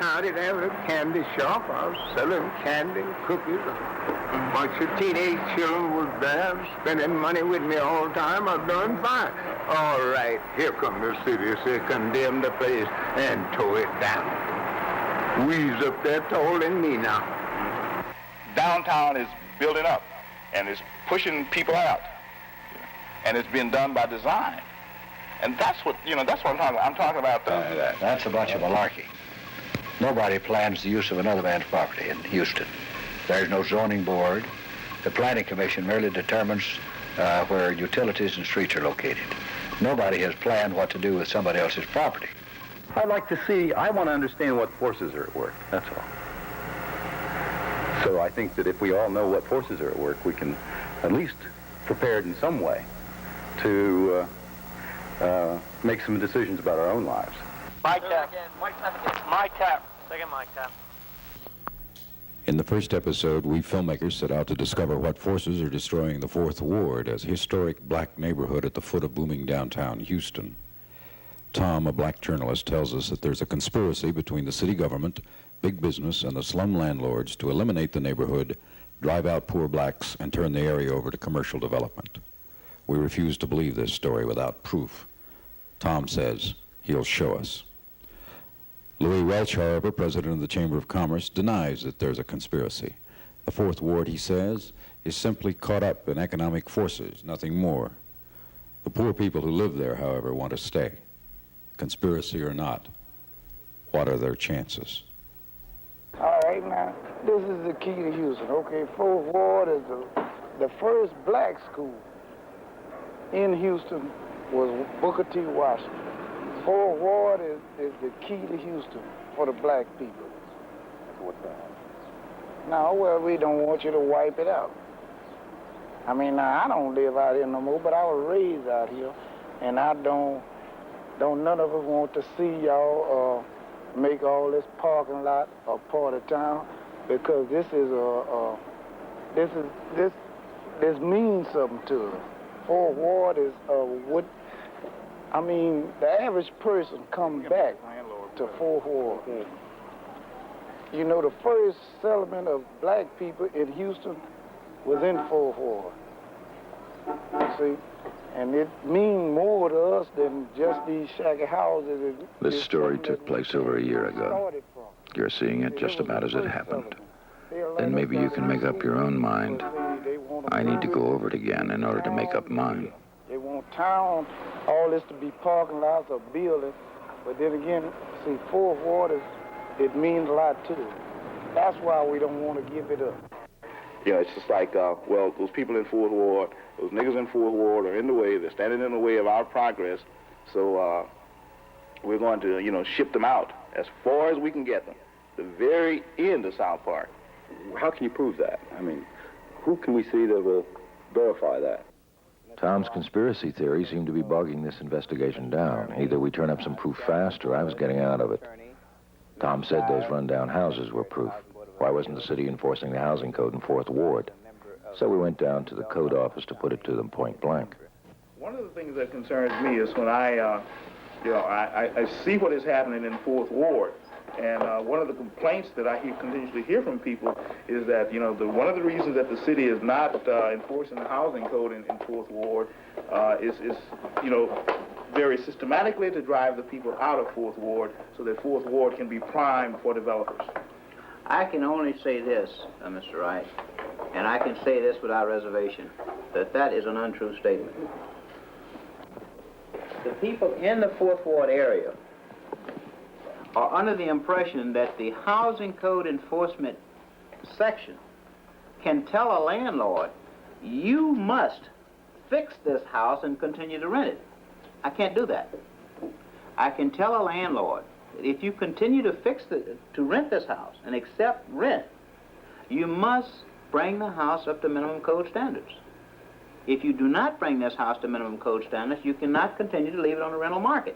County, they have a candy shop. I was selling candy, cookies. A bunch of teenage children was there, spending money with me all the time. I'm doing fine. All right, here come the city. They condemn the place and tow it down. We's up there tolling me now. Downtown is building up and is pushing people out. And it's being done by design. And that's what, that's what I'm talking about. I'm talking about That's a bunch of malarkey. Nobody plans the use of another man's property in Houston. There's no zoning board. The planning commission merely determines where utilities and streets are located. Nobody has planned what to do with somebody else's property. I want to understand what forces are at work, that's all. So I think that if we all know what forces are at work, we can at least prepare it in some way to make some decisions about our own lives. Mic tap. Mic tap. Second mic tap. In the first episode, we filmmakers set out to discover what forces are destroying the Fourth Ward as a historic black neighborhood at the foot of booming downtown Houston. Tom, a black journalist, tells us that there's a conspiracy between the city government, big business, and the slum landlords to eliminate the neighborhood, drive out poor blacks, and turn the area over to commercial development. We refuse to believe this story without proof. Tom says he'll show us. Louis Welch, however, president of the Chamber of Commerce, denies that there's a conspiracy. The Fourth Ward, he says, is simply caught up in economic forces, nothing more. The poor people who live there, however, want to stay. Conspiracy or not, what are their chances? All right, now, this is the key to Houston. Okay, Fourth Ward is the first black school in Houston was Booker T. Washington. Fourth Ward is the key to Houston for the black people. What's that? No, well, we don't want you to wipe it out. I mean, now, I don't live out here no more, but I was raised out here, and I don't none of us want to see y'all make all this parking lot a part of town, because this means something to us. Fourth Ward is the average person come back to Fourth Ward. You know, the first settlement of black people in Houston was in Fourth Ward. You see? And it means more to us than just these shaggy houses. This story took place over a year ago. You're seeing it just about as it happened. Then maybe you can make up your own mind. I need to go over it again in order to make up mine. They want town, all this to be parking lots or buildings. But then again, see, Fourth Ward, it means a lot too. That's why we don't want to give it up. It's just like, those people in Fourth Ward, those niggas in Fourth Ward are in the way. They're standing in the way of our progress. So we're going to, ship them out as far as we can get them. The very end of South Park. How can you prove that? I mean, who can we see that will verify that? Tom's conspiracy theories seem to be bogging this investigation down. Either we turn up some proof fast or I was getting out of it. Tom said those rundown houses were proof. Why wasn't the city enforcing the housing code in Fourth Ward? So we went down to the code office to put it to them point blank. One of the things that concerns me is when I see what is happening in Fourth Ward. And one of the complaints that I continuously hear from people is that, one of the reasons that the city is not enforcing the housing code in Fourth Ward is very systematically to drive the people out of Fourth Ward so that Fourth Ward can be primed for developers. I can only say this, Mr. Wright, and I can say this without reservation, that is an untrue statement. The people in the Fourth Ward area are under the impression that the housing code enforcement section can tell a landlord, you must fix this house and continue to rent it. I can't do that. I can tell a landlord, if you continue to rent this house and accept rent, you must bring the house up to minimum code standards. If you do not bring this house to minimum code standards, you cannot continue to leave it on the rental market.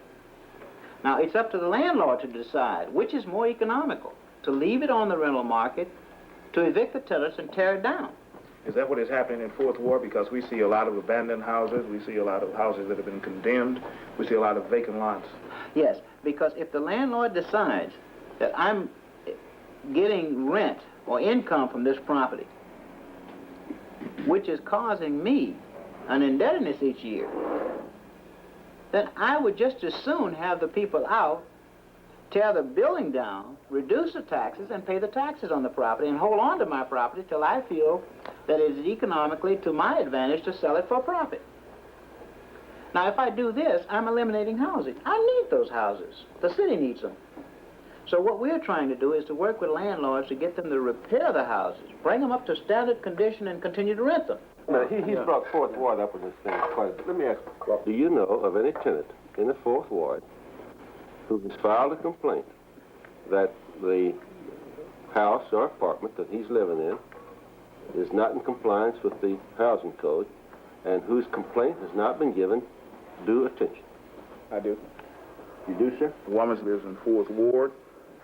Now, it's up to the landlord to decide which is more economical, to leave it on the rental market, to evict the tenants and tear it down. Is that what is happening in Fourth Ward? Because we see a lot of abandoned houses, we see a lot of houses that have been condemned, we see a lot of vacant lots. Yes, because if the landlord decides that I'm getting rent or income from this property, which is causing me an indebtedness each year, then I would just as soon have the people out, tear the building down, reduce the taxes, and pay the taxes on the property, and hold on to my property till I feel that it is economically to my advantage to sell it for profit. Now, if I do this, I'm eliminating housing. I need those houses. The city needs them. So what we're trying to do is to work with landlords to get them to repair the houses, bring them up to standard condition, and continue to rent them. Now, he's brought Fourth Ward up in this thing quite a bit. Let me ask you, do you know of any tenant in the Fourth Ward who has filed a complaint that the house or apartment that he's living in is not in compliance with the housing code and whose complaint has not been given due attention? I do. You do, sir? The woman lives in Fourth Ward,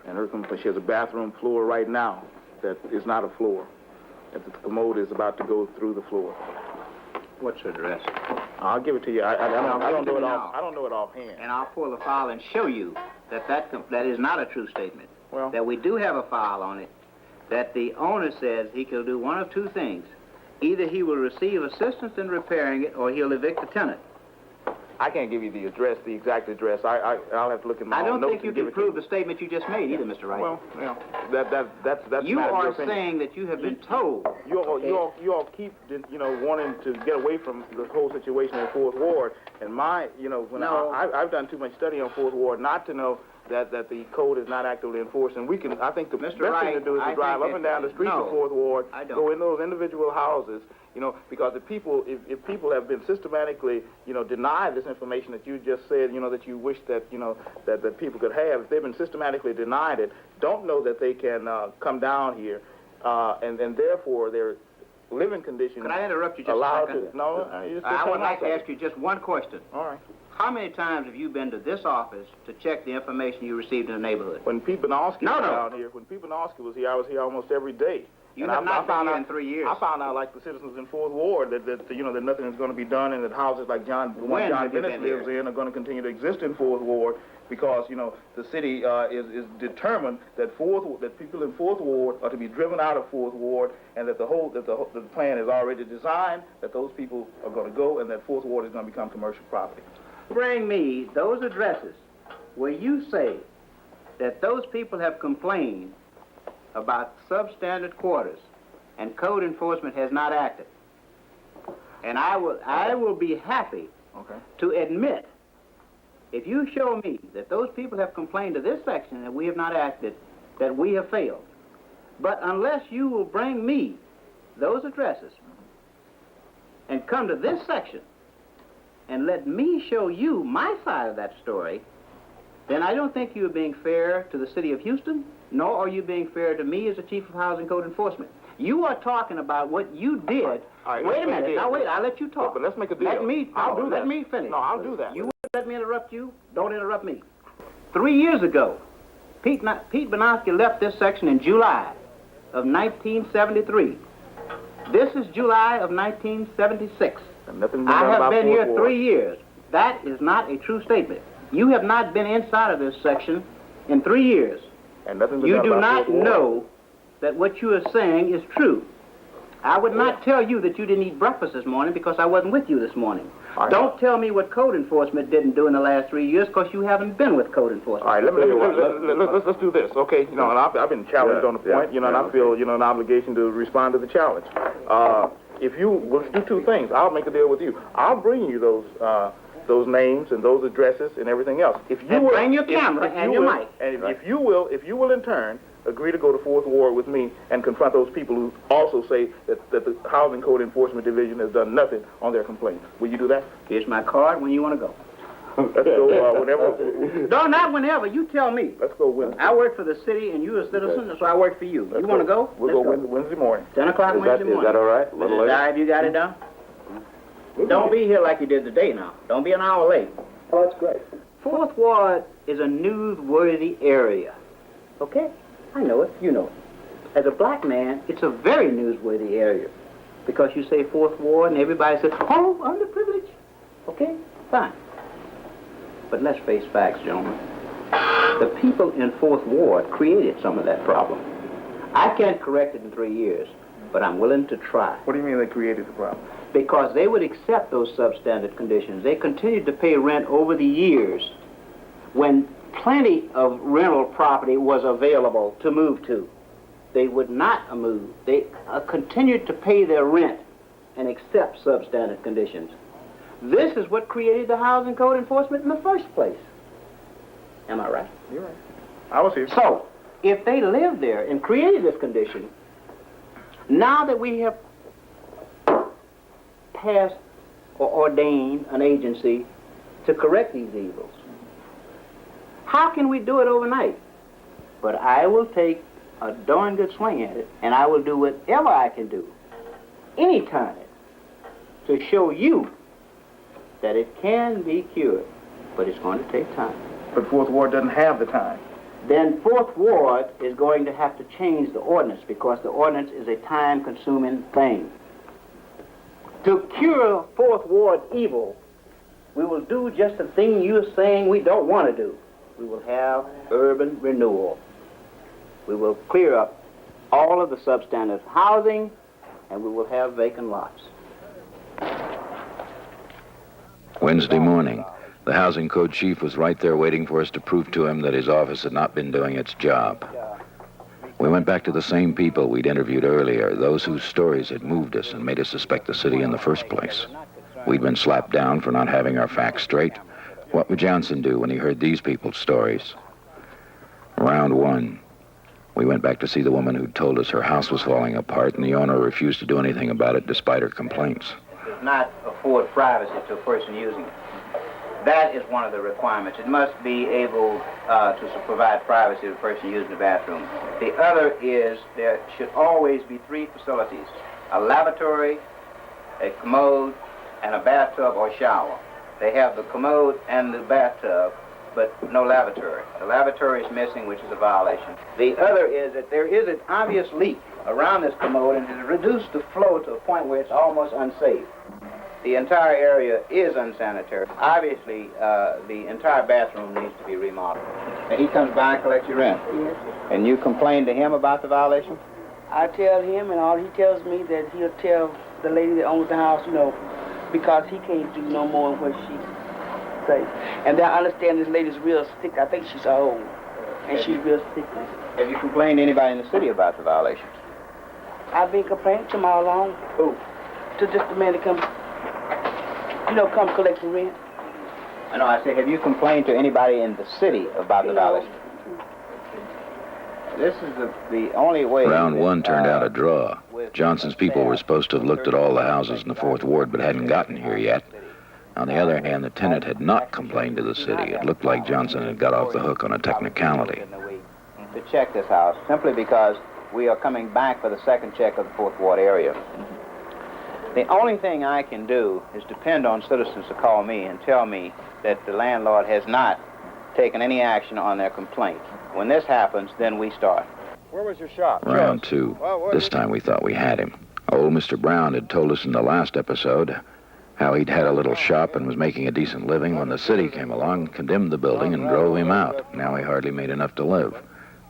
and her complaint, she has a bathroom floor right now that is not a floor. That the commode is about to go through the floor. What's her address? I'll give it to you. I don't know it off. I don't know it offhand. And I'll pull the file and show you that that is not a true statement. Well, that we do have a file on it, that the owner says he can do one of two things. Either he will receive assistance in repairing it, or he'll evict the tenant. I can't give you the address, the exact address. I'll have to look in my own notes. I don't think you can prove the statement you just made either, Mr. Wright. Well, that's you are saying that you have been told. You all keep, wanting to get away from the whole situation in Fourth Ward. And I've done too much study on Fourth Ward not to know that the code is not actively enforced. And I think the best thing to do is to drive up and down the streets of Fourth Ward, go in those individual houses, because if people have been systematically, denied this information that you just said, that you wish that, that people could have, if they've been systematically denied it, don't know that they can come down here, and therefore their living conditions. Could I interrupt you just a second? I would like to ask you just one question. All right. How many times have you been to this office to check the information you received in the neighborhood? When Pete Banowski was down here, when Pete Banowski was here, I was here almost every day. You have not been here in 3 years. I found out, like the citizens in Fourth Ward, that nothing is going to be done, and that houses like John Bennett lives in are going to continue to exist in Fourth Ward because the city is determined that people in Fourth Ward are to be driven out of Fourth Ward, and that the plan is already designed that those people are going to go, and that Fourth Ward is going to become commercial property. Bring me those addresses where you say that those people have complained about substandard quarters and code enforcement has not acted. And I will be happy to admit, if you show me that those people have complained to this section and we have not acted, that we have failed. But unless you will bring me those addresses and come to this section and let me show you my side of that story, then I don't think you're being fair to the city of Houston, nor are you being fair to me as the Chief of Housing Code Enforcement. You are talking about what you did. All right, wait a minute. Now, wait. I'll let you talk. But let's make a deal. I'll do that. Let me finish. No, I'll do that. You won't let me interrupt you. Don't interrupt me. 3 years ago, Pete Banowski left this section in July of 1973. This is July of 1976. I have been here 3 years. That is not a true statement. You have not been inside of this section in 3 years. And you do not know that what you are saying is true. I would not tell you that you didn't eat breakfast this morning because I wasn't with you this morning. Don't tell me what code enforcement didn't do in the last 3 years because you haven't been with code enforcement. All right, let's do this, okay? And I've been challenged on the point, and I feel, an obligation to respond to the challenge. Let's do two things. I'll make a deal with you. I'll bring you those names and those addresses and everything else. Bring your camera and your mic. And if you will in turn agree to go to Fourth Ward with me and confront those people who also say that the Housing Code Enforcement Division has done nothing on their complaints. Will you do that? Here's my card when you want to go. Let's go whenever. No, not whenever. You tell me. Let's go Wednesday. I work for the city and you're a citizen, so I work for you. You want to go? We'll go Wednesday morning. 10 o'clock Wednesday morning. Is that all right? A little later? Have you got it down? Don't be here like you did today now. Don't be an hour late. Oh, that's great. Fourth Ward is a newsworthy area. Okay? I know it. You know it. As a black man, it's a very newsworthy area. Because you say Fourth Ward and everybody says, oh, underprivileged. Okay? Fine. But let's face facts, gentlemen. The people in Fourth Ward created some of that problem. I can't correct it in 3 years, but I'm willing to try. What do you mean they created the problem? Because they would accept those substandard conditions. They continued to pay rent over the years when plenty of rental property was available to move to. They would not move. They continued to pay their rent and accept substandard conditions. This is what created the housing code enforcement in the first place. Am I right? You're right. I was here. So, if they lived there and created this condition, now that we have passed or ordained an agency to correct these evils, how can we do it overnight? But I will take a darn good swing at it, and I will do whatever I can do, anytime, to show you that it can be cured, but it's going to take time. But Fourth Ward doesn't have the time. Then Fourth Ward is going to have to change the ordinance, because the ordinance is a time-consuming thing. To cure Fourth Ward evil, we will do just the thing you're saying we don't want to do. We will have urban renewal. We will clear up all of the substandard housing, and we will have vacant lots. Wednesday morning, the housing code chief was right there waiting for us to prove to him that his office had not been doing its job. We went back to the same people we'd interviewed earlier, those whose stories had moved us and made us suspect the city in the first place. We'd been slapped down for not having our facts straight. What would Johnson do when he heard these people's stories? Round one. We went back to see the woman who'd told us her house was falling apart, and the owner refused to do anything about it despite her complaints. Does not afford privacy to a person using it. That is one of the requirements. It must be able to provide privacy to the person using the bathroom. The other is there should always be 3 facilities: a lavatory, a commode, and a bathtub or shower. They have the commode and the bathtub, but no lavatory. The lavatory is missing, which is a violation. The other is that there is an obvious leak around this commode, and it has reduced the flow to a point where it's almost unsafe. The entire area is unsanitary. Obviously, the entire bathroom needs to be remodeled. And he comes by and collects your rent? Yes. And you complain to him about the violation? I tell him, and all he tells me that he'll tell the lady that owns the house, because he can't do no more than what she say. And I understand this lady's real sick. I think she's old, and she's real sick. Have you complained to anybody in the city about the violations? I've been complaining to him all along. Who? To just the man that come collect the rent. No, I say, have you complained to anybody in the city about the violations? This is the only way... Round one turned out a draw. Johnson's people were supposed to have looked at all the houses in the Fourth Ward, but hadn't gotten here yet. On the other hand, the tenant had not complained to the city. It looked like Johnson had got off the hook on a technicality. To check this house, simply because we are coming back for the second check of the Fourth Ward area. The only thing I can do is depend on citizens to call me and tell me that the landlord has not taken any action on their complaint. When this happens, then we start. Where was your shop? Round two. This time we thought we had him. Old Mr. Brown had told us in the last episode how he'd had a little shop and was making a decent living when the city came along, condemned the building, and drove him out. Now he hardly made enough to live.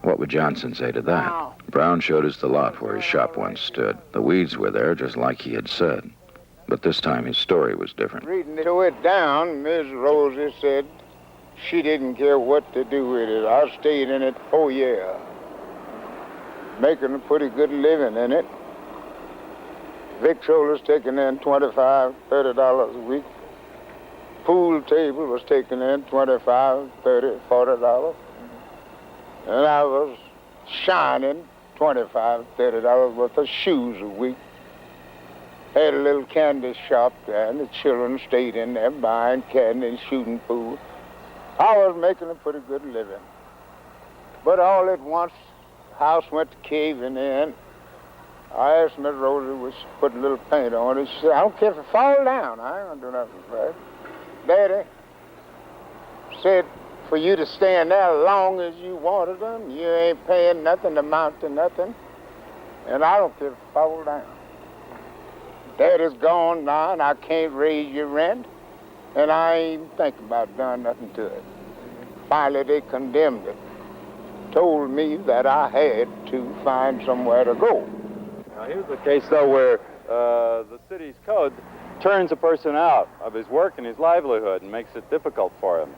What would Johnson say to that? Brown showed us the lot where his shop once stood. The weeds were there, just like he had said. But this time his story was different. Reading it down, Miss Rosie said she didn't care what to do with it. I stayed in it 4 years, making a pretty good living in it. Victual was taking in $25, $30 a week. Pool table was taking in $25, $30, $40. And I was shining $25, $30 worth of shoes a week. Had a little candy shop there, and the children stayed in there buying candy and shooting pool. I was making a pretty good living. But all at once, the house went to caving in. I asked Miss Rosie, would she put a little paint on it? She said, I don't care if it fall down. I ain't gonna do nothing for it. Daddy said, for you to stay in there as long as you wanted them, you ain't paying nothing to amount to nothing. And I don't care if it fall down. Daddy's gone now, and I can't raise your rent, and I ain't even thinking about doing nothing to it. finally they condemned it. Told me that I had to find somewhere to go. Now, here's the case, though, where the city's code turns a person out of his work and his livelihood and makes it difficult for him.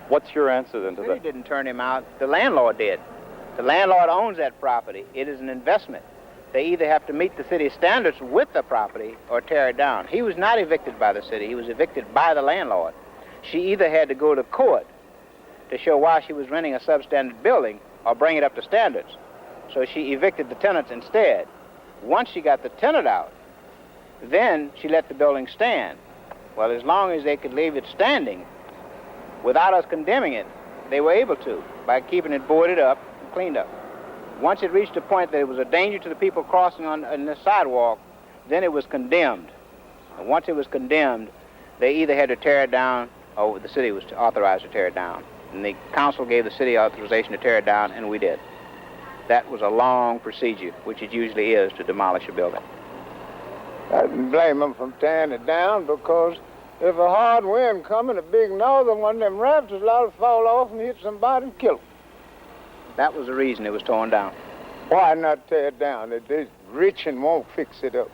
What's your answer then to The city that? didn't turn him out. The landlord did. The landlord owns that property. It is an investment. They either have to meet the city standards with the property or tear it down. He was not evicted by the city. He was evicted by the landlord. She either had to go to court to show why she was renting a substandard building or bring it up to standards. So she evicted the tenants instead. Once she got the tenant out, then she let the building stand. Well, as long as they could leave it standing without us condemning it, they were able to by keeping it boarded up and cleaned up. Once it reached a point that it was a danger to the people crossing on the sidewalk, then it was condemned. And once it was condemned, they either had to tear it down or the city was authorized to tear it down. And the council gave the city authorization to tear it down, and we did. That was a long procedure, which it usually is to demolish a building. I didn't blame them for tearing it down because if a hard wind come and a big northern one, them rafters allowed to fall off and hit somebody and kill them. That was the reason it was torn down. Why not tear it down? They're rich and won't fix it up.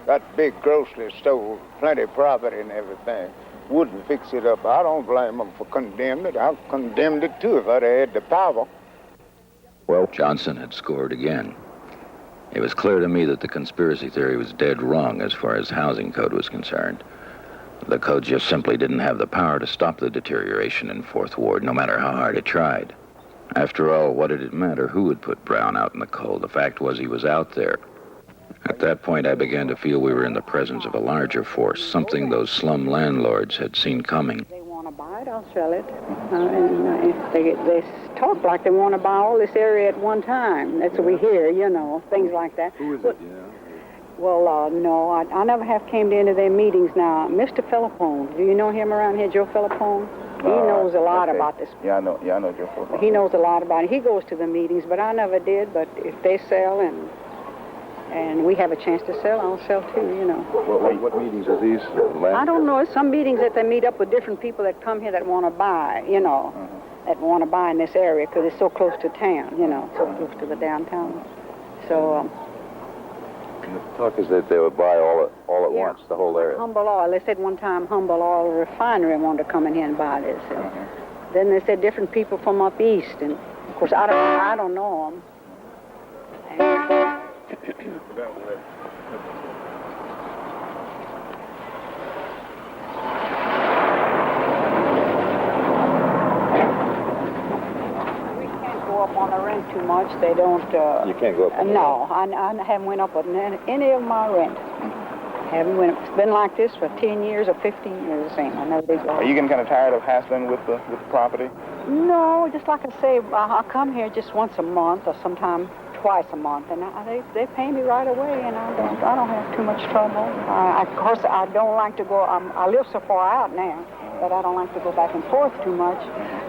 That big grocery store, plenty of property and everything, wouldn't fix it up. I don't blame them for condemning it. I've condemned it too if I'd had the power. Well, Johnson had scored again. It was clear to me that the conspiracy theory was dead wrong as far as housing code was concerned. The code just simply didn't have the power to stop the deterioration in Fourth Ward, no matter how hard it tried. After all, what did it matter who had put Brown out in the cold? The fact was he was out there. At that point, I began to feel we were in the presence of a larger force, something those slum landlords had seen coming. They want to buy it, I'll sell it. If they talk like they want to buy all this area at one time. That's what we hear, you know, things like that. Who is it, you know? Well, no, I never have came to any of their meetings now. Mr. Philippone, do you know him around here, Joe Philippone? He knows a lot about this. Yeah, I know Joe Philippone. He knows a lot about it. He goes to the meetings, but I never did. But if they sell and we have a chance to sell, I'll sell too, you know. What meetings are these? I don't know. Some meetings that they meet up with different people that come here that want to buy, you know, that want to buy in this area because it's so close to town, you know, so close to the downtown. So, And the talk is that they would buy all at once, the whole area. Humble Oil. They said one time Humble Oil Refinery wanted to come in here and buy this. Then they said different people from up east, and of course I don't know them. Up on the rent too much. They don't. You can't go up. No, I haven't went up on any of my rent. Haven't went. It's been like this for 10 years or 15 years. The same. I never did go. Are you getting kind of tired of hassling with the property? No, just like I say, I come here just once a month or sometime twice a month, and they pay me right away, and I don't have too much trouble. Of course, I don't like to go. I live so far out now that I don't like to go back and forth too much.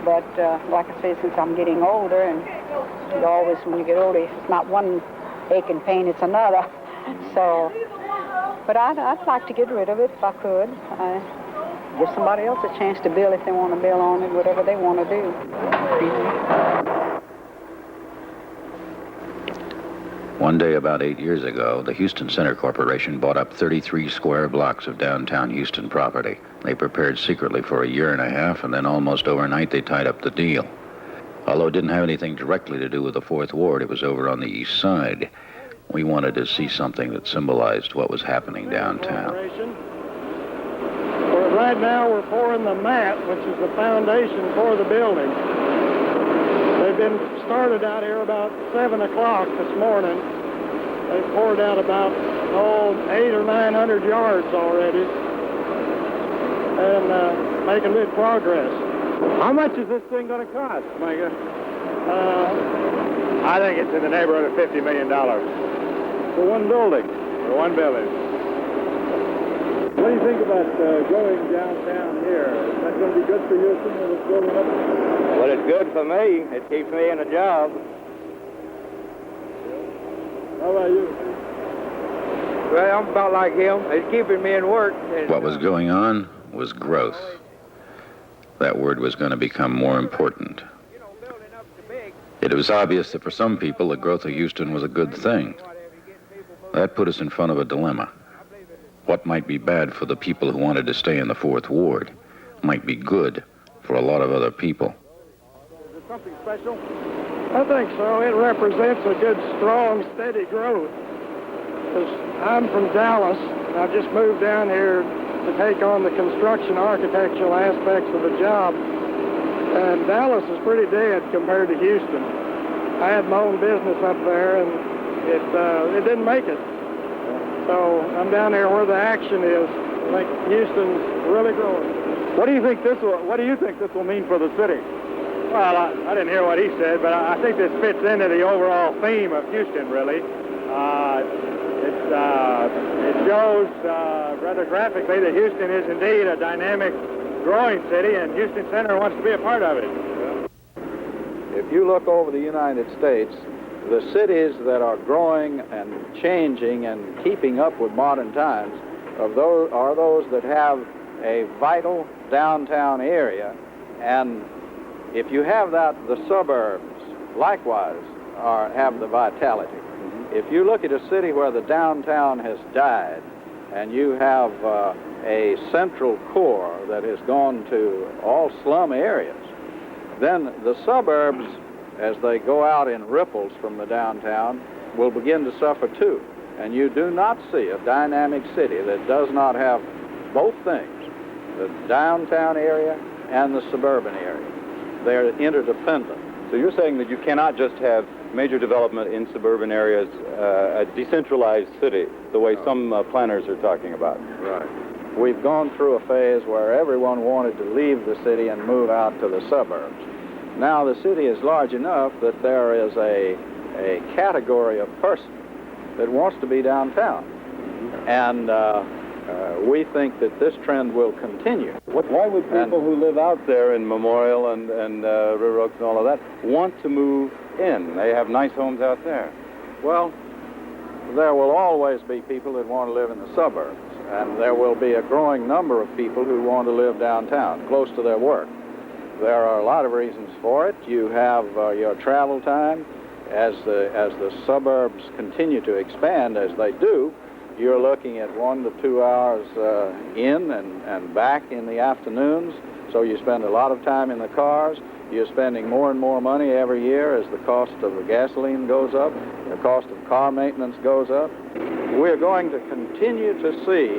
But like I say, since I'm getting older, and you always, when you get older, it's not one ache and pain, it's another. So, but I'd like to get rid of it if I could. Give somebody else a chance to build if they want to build on it, whatever they want to do. One day about 8 years ago, the Houston Center Corporation bought up 33 square blocks of downtown Houston property. They prepared secretly for a year and a half, and then almost overnight they tied up the deal. Although it didn't have anything directly to do with the Fourth Ward, it was over on the east side. We wanted to see something that symbolized what was happening downtown. Right now we're pouring the mat, which is the foundation for the building. They've been started out here about 7 o'clock this morning. They've poured out about 800 or 900 yards already, and making good progress. How much is this thing going to cost, Micah? I think it's in the neighborhood of $50 million. For one building? For one building. What do you think about going downtown here? Is that going to be good for Houston when it's building up? Well, it's good for me. It keeps me in a job. How about you? Well, I'm about like him. It's keeping me in work. What was going on was growth. that word was going to become more important. It was obvious that for some people, the growth of Houston was a good thing. That put us in front of a dilemma. What might be bad for the people who wanted to stay in the Fourth Ward might be good for a lot of other people. Is it something special? I think so. It represents a good, strong, steady growth. 'Cause I'm from Dallas, and I've just moved down here to take on the construction architectural aspects of the job. And Dallas is pretty dead compared to Houston. I had my own business up there, and it didn't make it. So I'm down there where the action is. I think Houston's really growing. What do you think this will mean for the city? Well, I didn't hear what he said, but I think this fits into the overall theme of Houston, really. It shows rather graphically that Houston is indeed a dynamic, growing city, and Houston Center wants to be a part of it. If you look over the United States, the cities that are growing and changing and keeping up with modern times are those that have a vital downtown area. And if you have that, the suburbs likewise have the vitality. If you look at a city where the downtown has died and you have a central core that has gone to all slum areas, then the suburbs, as they go out in ripples from the downtown, will begin to suffer too. And you do not see a dynamic city that does not have both things, the downtown area and the suburban area. They're interdependent. So you're saying that you cannot just have major development in suburban areas, a decentralized city, the way some planners are talking about. Right. We've gone through a phase where everyone wanted to leave the city and move out to the suburbs. Now the city is large enough that there is a category of person that wants to be downtown. And we think that this trend will continue. Why would people who live out there in Memorial and River Oaks and all of that want to move in? They have nice homes out there. Well, there will always be people that want to live in the suburbs, and there will be a growing number of people who want to live downtown, close to their work. There are a lot of reasons for it. You have your travel time. As the suburbs continue to expand, as they do, you're looking at 1 to 2 hours in and back in the afternoons, so you spend a lot of time in the cars. You're spending more and more money every year as the cost of the gasoline goes up, the cost of car maintenance goes up. We're going to continue to see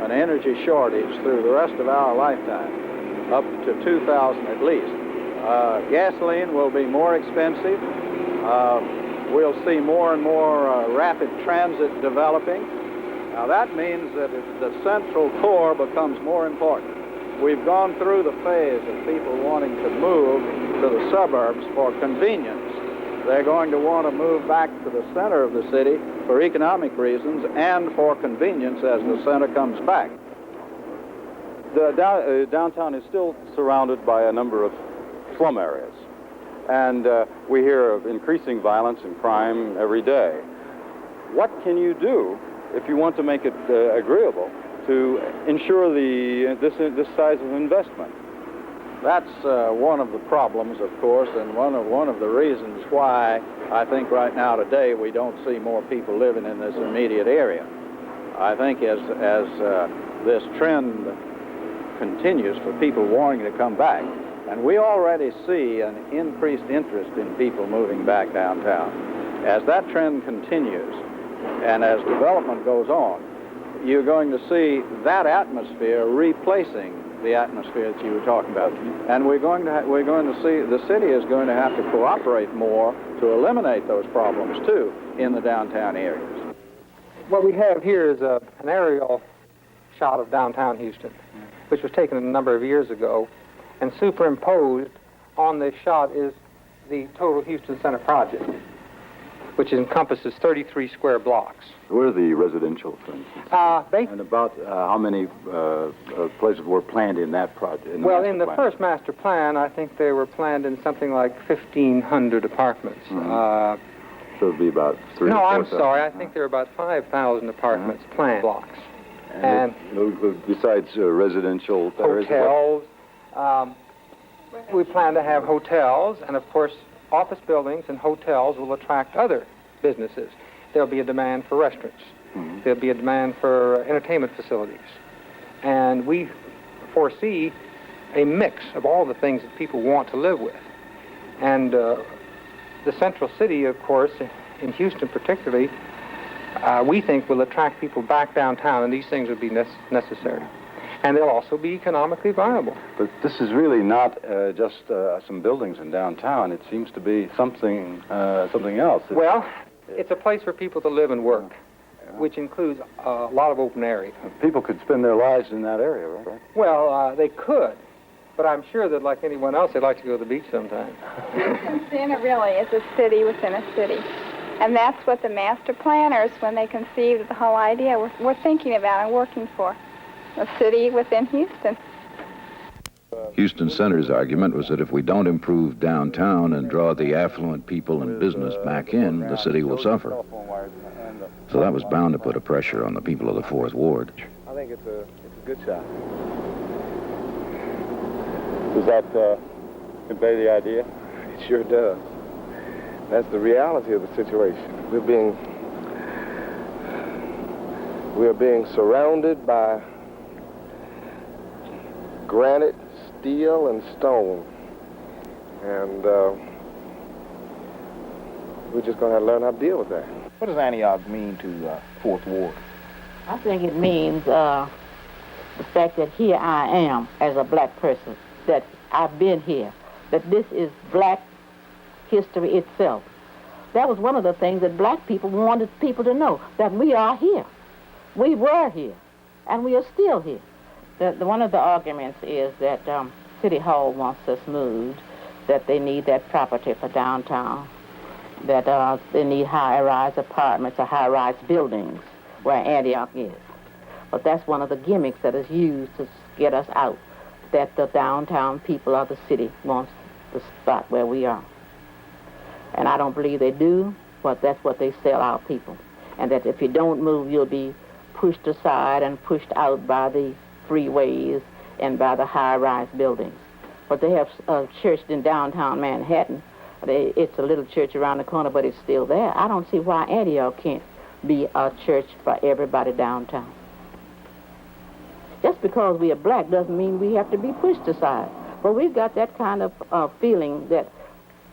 an energy shortage through the rest of our lifetime, up to 2000 at least. Gasoline will be more expensive. We'll see more and more rapid transit developing. Now that means that the central core becomes more important. We've gone through the phase of people wanting to move to the suburbs for convenience. They're going to want to move back to the center of the city for economic reasons and for convenience as the center comes back. The downtown is still surrounded by a number of slum areas. And we hear of increasing violence and crime every day. What can you do if you want to make it agreeable to ensure this size of investment? That's one of the problems, of course, and one of the reasons why I think right now today we don't see more people living in this immediate area. I think as this trend continues for people wanting to come back, and we already see an increased interest in people moving back downtown. As that trend continues, and as development goes on, you're going to see that atmosphere replacing the atmosphere that you were talking about. And we're going to see the city is going to have to cooperate more to eliminate those problems too in the downtown areas. What we have here is an aerial shot of downtown Houston, which was taken a number of years ago, and superimposed on this shot is the total Houston Center project, which encompasses 33 square blocks. Where are the residential, for instance? And about how many places were planned in that project? In the first master plan, I think they were planned in something like 1,500 apartments. So it would be about 3,000. No, I'm sorry. I think there were about 5,000 apartments planned blocks. And besides residential... Hotels. We plan to have hotels, and of course, office buildings and hotels will attract other businesses. There'll be a demand for restaurants. There'll be a demand for entertainment facilities. And we foresee a mix of all the things that people want to live with. And the central city, of course, in Houston particularly, we think will attract people back downtown, and these things would be necessary. And they'll also be economically viable. But this is really not just some buildings in downtown. It seems to be something else. Well, it's a place for people to live and work, which includes a lot of open area. People could spend their lives in that area, right? Well, they could, but I'm sure that like anyone else, they'd like to go to the beach sometime. Houston really is a city within a city. And that's what the master planners, when they conceived of the whole idea, were thinking about and working for. A city within Houston. Houston Center's argument was that if we don't improve downtown and draw the affluent people and business back in, the city will suffer. So that was bound to put a pressure on the people of the Fourth Ward. I think it's a good shot. Does that convey the idea? It sure does. That's the reality of the situation. We are being surrounded by granite, steel, and stone. And we're just going to have to learn how to deal with that. What does Antioch mean to Fourth Ward? I think it means the fact that here I am as a black person, that I've been here, that this is black history itself. That was one of the things that black people wanted people to know, that we are here. We were here, and we are still here. One of the arguments is that City Hall wants us moved, that they need that property for downtown, that they need high-rise apartments or high-rise buildings where Antioch is. But that's one of the gimmicks that is used to get us out, that the downtown people of the city wants the spot where we are. And I don't believe they do, but that's what they sell our people. And that if you don't move, you'll be pushed aside and pushed out by the freeways and by the high-rise buildings. But they have a church in downtown Manhattan. It's a little church around the corner, but it's still there. I don't see why Antioch can't be a church for everybody downtown. Just because we are black doesn't mean we have to be pushed aside. But we've got that kind of feeling that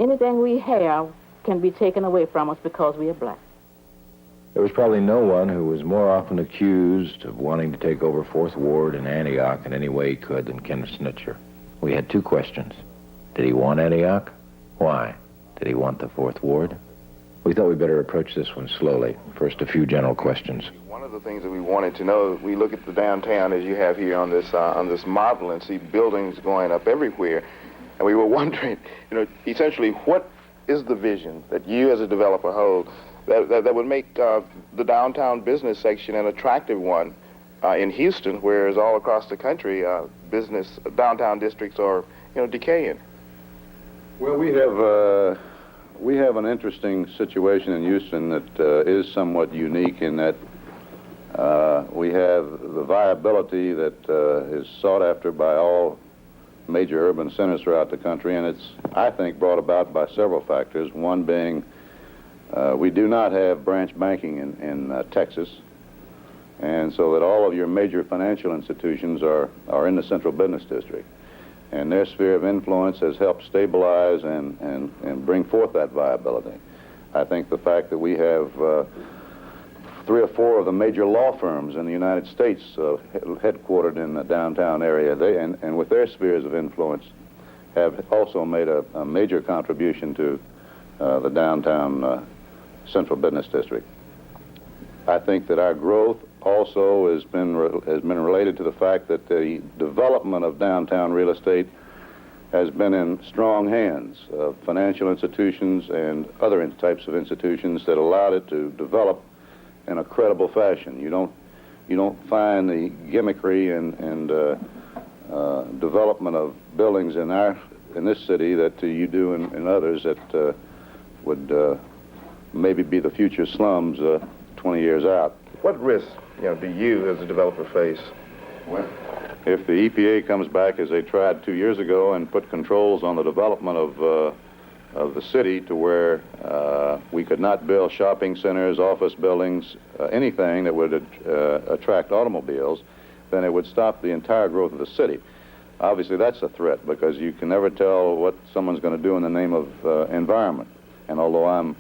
anything we have can be taken away from us because we are black. There was probably no one who was more often accused of wanting to take over Fourth Ward in Antioch in any way he could than Kenneth Snitcher. We had two questions. Did he want Antioch? Why? Did he want the Fourth Ward? We thought we'd better approach this one slowly. First, a few general questions. One of the things that we wanted to know, we look at the downtown as you have here on this model and see buildings going up everywhere. And we were wondering, essentially, what is the vision that you as a developer hold that would make the downtown business section an attractive one in Houston, whereas all across the country, downtown districts are, decaying? Well, we have an interesting situation in Houston that is somewhat unique in that we have the viability that is sought after by all major urban centers throughout the country, and it's, I think, brought about by several factors. One being we do not have branch banking in Texas, and so that all of your major financial institutions are in the central business district. And their sphere of influence has helped stabilize and bring forth that viability. I think the fact that we have 3 or 4 of the major law firms in the United States headquartered in the downtown area, and with their spheres of influence, have also made a major contribution to the downtown central business district. I think that our growth also has been related to the fact that the development of downtown real estate has been in strong hands of financial institutions and other types of institutions that allowed it to develop in a credible fashion. You don't find the gimmickry and development of buildings in this city that you do in others that would maybe be the future slums 20 years out. What risks, do you as a developer face? Well, If the EPA comes back as they tried 2 years ago and put controls on the development of the city to where we could not build shopping centers, office buildings, anything that would attract automobiles, then it would stop the entire growth of the city. Obviously, that's a threat because you can never tell what someone's going to do in the name of environment. And although I'm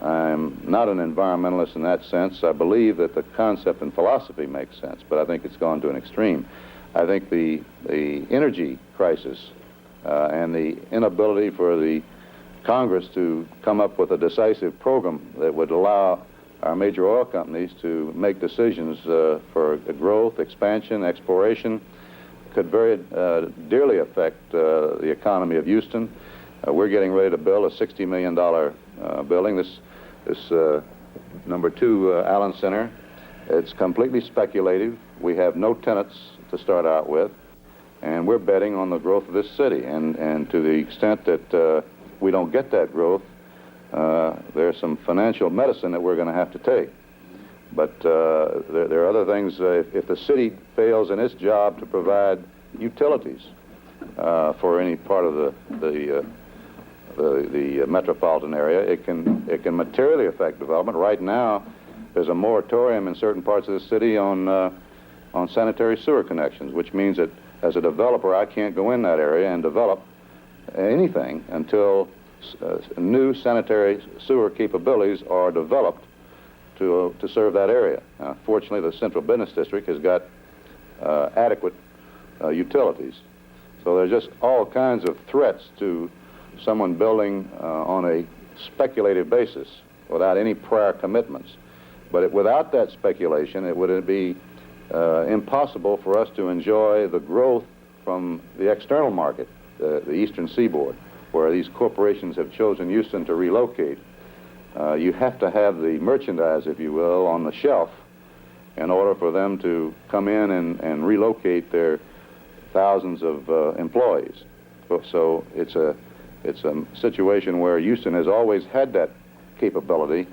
not an environmentalist in that sense, I believe that the concept and philosophy makes sense, but I think it's gone to an extreme. I think the energy crisis and the inability for the Congress to come up with a decisive program that would allow our major oil companies to make decisions for growth, expansion, exploration could very dearly affect the economy of Houston. We're getting ready to build a $60 million building, this number 2 Allen Center. It's completely speculative. We have no tenants to start out with, and we're betting on the growth of this city. And to the extent that we don't get that growth, there's some financial medicine that we're going to have to take. But there are other things. If the city fails in its job to provide utilities for any part of the metropolitan area, it can materially affect development. Right now, there's a moratorium in certain parts of the city on sanitary sewer connections, which means that as a developer, I can't go in that area and develop anything until new sanitary sewer capabilities are developed to serve that area. Now, fortunately, the Central Business District has got adequate utilities. So there's just all kinds of threats to someone building on a speculative basis without any prior commitments. But without that speculation, it would be impossible for us to enjoy the growth from the external market, the Eastern Seaboard, where these corporations have chosen Houston to relocate. You have to have the merchandise, if you will, on the shelf in order for them to come in and relocate their thousands of employees. So it's a situation where Houston has always had that capability,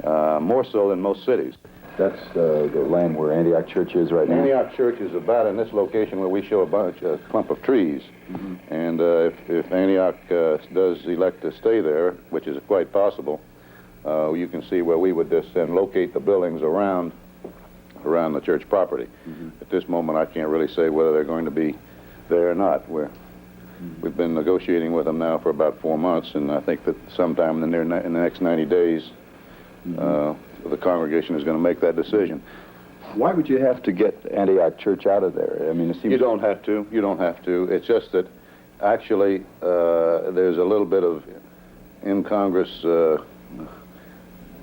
more so than most cities. That's the land where Antioch Church is right now. Antioch Church is about in this location where we show a clump of trees. Mm-hmm. And if Antioch does elect to stay there, which is quite possible, you can see where we would just then locate the buildings around the church property. Mm-hmm. At this moment, I can't really say whether they're going to be there or not. We've been negotiating with them now for about 4 months, and I think that sometime in the next 90 days, the congregation is going to make that decision. Why would you have to get Antioch Church out of there? I mean, it seems... You don't have to. You don't have to. It's just that actually there's a little bit of in Congress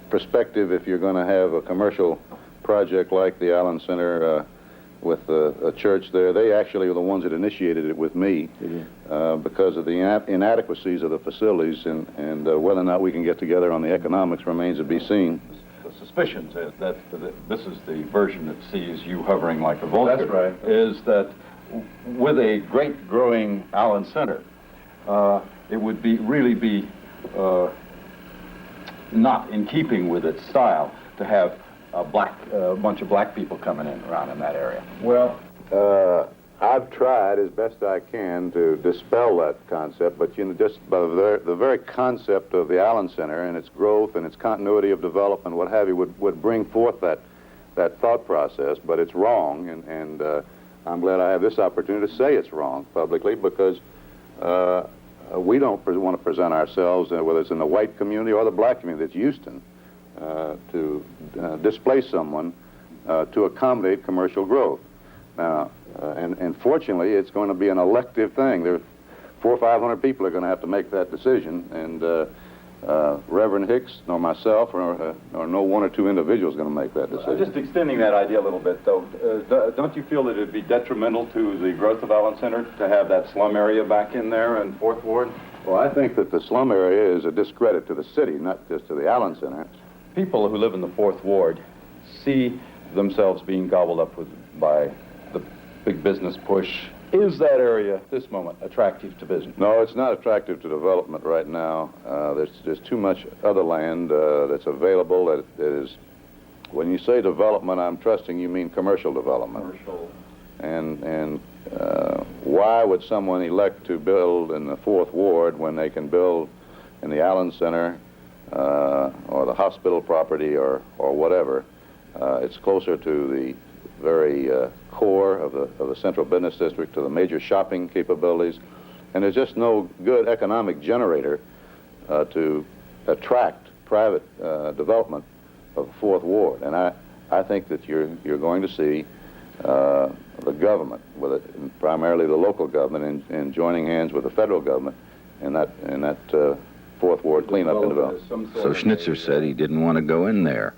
perspective if you're going to have a commercial project like the Allen Center with a church there. They actually were the ones that initiated it with me because of the inadequacies of the facilities, and whether or not we can get together on the economics remains to be seen. The suspicions is that this is the version that sees you hovering like a vulture. That's right. Is that with a great growing Allen Center, it would really be not in keeping with its style to have a bunch of black people coming around in that area. Well, I've tried as best I can to dispel that concept, but just by the very concept of the Allen Center and its growth and its continuity of development, what have you, would bring forth that thought process. But it's wrong, and I'm glad I have this opportunity to say it's wrong publicly, because we don't want to present ourselves, whether it's in the white community or the black community, it's Houston, to displace someone to accommodate commercial growth. Now, and fortunately, it's going to be an elective thing. There, 400 or 500 people are going to have to make that decision, and Reverend Hicks, nor myself, or no one or two individuals going to make that decision. Just extending that idea a little bit, though, don't you feel that it would be detrimental to the growth of Allen Center to have that slum area back in there in Fourth Ward? Well, I think that the slum area is a discredit to the city, not just to the Allen Center. People who live in the Fourth Ward see themselves being gobbled up by the big business push. Is that area, at this moment, attractive to business? No, it's not attractive to development right now. There's too much other land that's available that is, when you say development, I'm trusting you mean commercial development. Commercial. And why would someone elect to build in the 4th Ward when they can build in the Allen Center or the hospital property or whatever? It's closer to the very core of the central business district, to the major shopping capabilities, and there's just no good economic generator to attract private development of the 4th Ward. And I think that you're going to see the government, with it, primarily the local government, in joining hands with the federal government in that 4th Ward cleanup and development. So Schnitzer said he didn't want to go in there.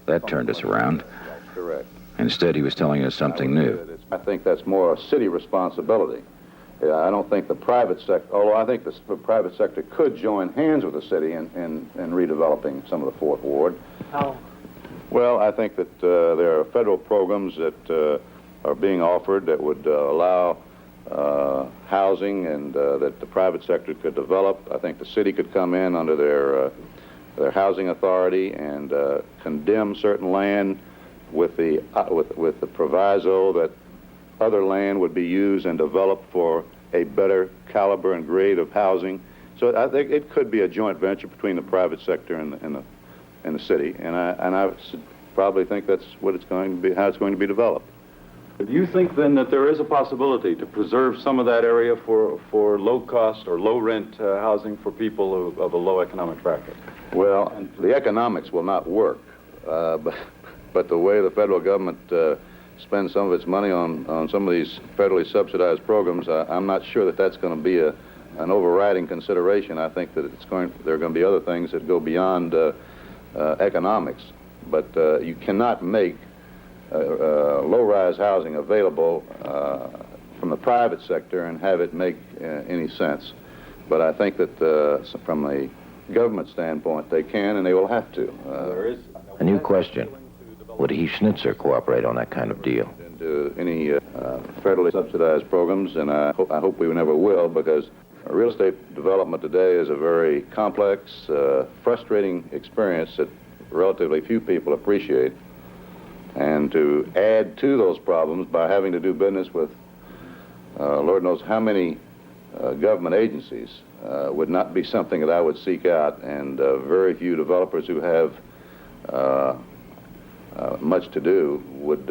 That turned us around. Correct. Instead, he was telling us something new. I think that's more a city responsibility. I don't think the private sector, although I think the private sector could join hands with the city in redeveloping some of the 4th Ward. How? Well, I think that there are federal programs that are being offered that would allow housing and that the private sector could develop. I think the city could come in under their housing authority and condemn certain land with the proviso that other land would be used and developed for a better caliber and grade of housing. So I think it could be a joint venture between the private sector and the city, and I probably think that's what it's going to be, how it's going to be developed. Do you think then that there is a possibility to preserve some of that area for low cost or low rent housing for people of a low economic bracket? Well, the economics will not work, but the way the federal government spends some of its money on some of these federally subsidized programs, I'm not sure that that's going to be an overriding consideration. I think that there are going to be other things that go beyond economics, but you cannot make low-rise housing available from the private sector and have it make any sense. But I think that from a government standpoint, they can and they will have to. A new question. Would he, Schnitzer, cooperate on that kind of deal? Into any federally subsidized programs, and I hope we never will, because real estate development today is a very complex, frustrating experience that relatively few people appreciate. And to add to those problems by having to do business with Lord knows how many government agencies would not be something that I would seek out, and very few developers who have much to do would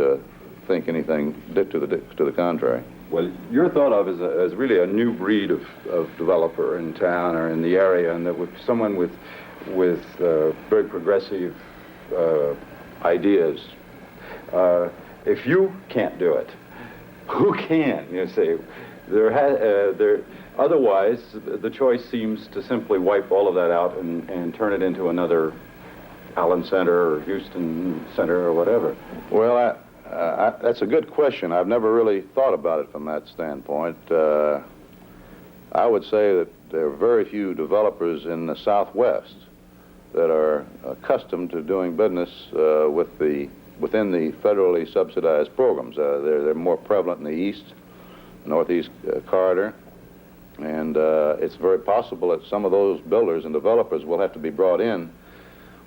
think anything to the contrary. Well, you're thought of as really a new breed of developer in town or in the area, and that with someone with very progressive ideas. If you can't do it, who can? You say otherwise the choice seems to simply wipe all of that out and turn it into another Allen Center or Houston Center or whatever. Well, that's a good question. I've never really thought about it from that standpoint. I would say that there are very few developers in the Southwest that are accustomed to doing business within the federally subsidized programs. They're more prevalent in the East, Northeast corridor, and it's very possible that some of those builders and developers will have to be brought in.